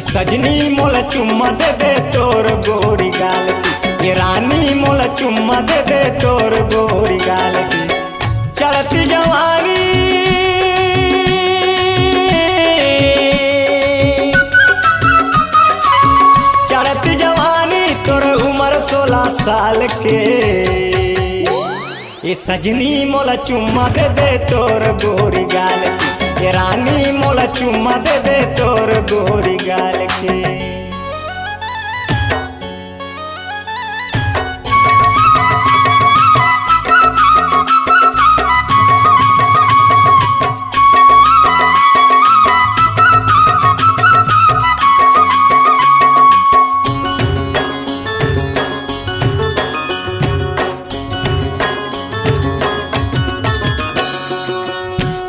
सजनी मोला चुम्मा दे दे तोर गोरी गाल की, ये रानी मोला चुम्मा दे दे तोर गोरी गाल की। चढ़ती जवानी चढ़ती जवानी तोर उम्र 16 साल के, ये सजनी मोला चुम्मा दे दे तोर गोरी गाल की, ये रानी मोला चुम्मा दे दे तोर गोरी गाल के।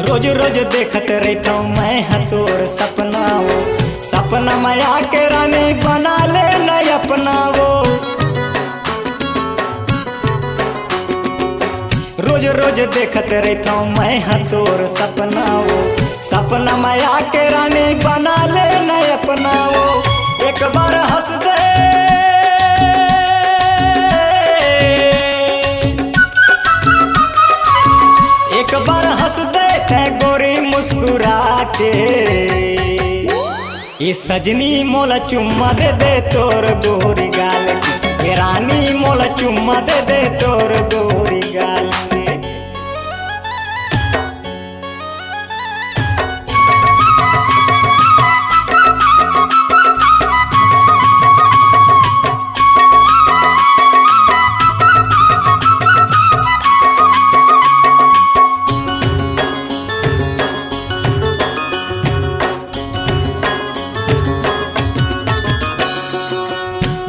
रोज रोज देखत रहता हूँ मैं हतोर सपना वो, सपना में आके रानी बना ले न अपना वो। रोज रोज देखत रहता हूँ मैं हतोर सपना वो, सपना में आके रानी बना ले न अपना वो। एक बार हंस दे एक बार हंस दे गोरी मुस्कुरा के, ये सजनी मोला चुम्मा दे दे तोर गोरी गाल की, ये रानी मोला चुम्मा दे दे तोर गोरी गाल की।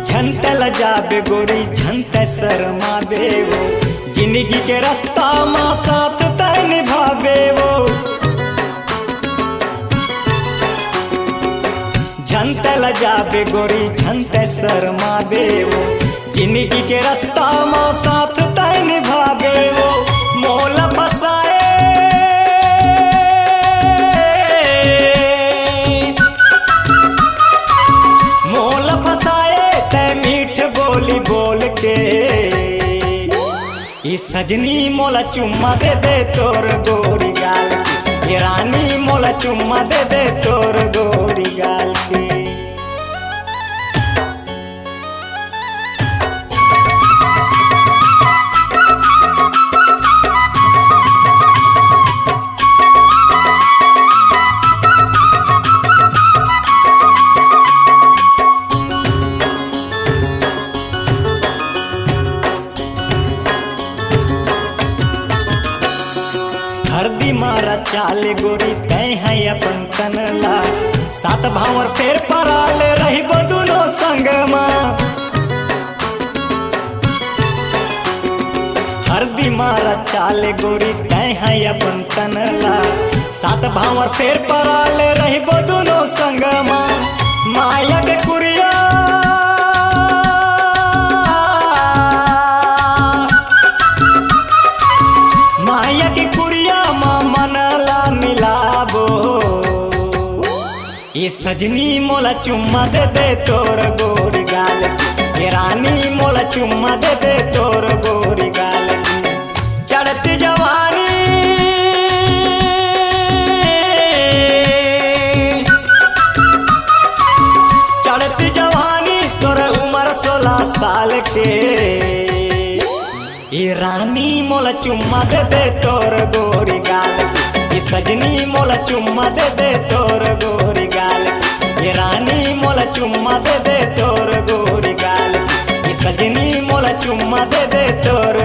झंत लजाबे गोरी झंत शर्माबे वो, जिंदगी के रास्ता माँ साथ तय निभाबे वो। झंत लजाबे गोरी झंत शर्माबे वो, जिंदगी के रास्ता माँ साथ तय निभाबे वो। मोला फसाए मोला फसाए मीठ बोली बोल के, ये सजनी मोला चुम्मा दे दे तोर गोरी गाल की, ये रानी मोला चुम्मा दे दे तोर गोरी गाल की। हरदी मारा चाले गोरी तय है अपन तनला, सात भावर फेर पराले रही दोनों संग माँ। हरदी मारा चाले गोरी तय है अपन तनला, सात भावर फेर पराले रही दोनों संग माँ। माया के कुरिया माया के कुरिया माँ मनला मिलाबो, ये सजनी मोला चुम्मा दे दे तोर गोरी गाल की, ये रानी मोला चुम्मा दे दे तोर गोरी गाल की। चढ़ती जवानी चढ़ती जवानी तोर उम्र 16 साल के, ये रानी मोला चुम्मा दे दे तोर गोरी गाल की, ये सजनी मोला चुम्मा दे दे तोर गोरी गाल की, ये रानी मोला चुम्मा दे दे तोर गोरी गाल की, ये सजनी मोला चुम्मा दे दे तोर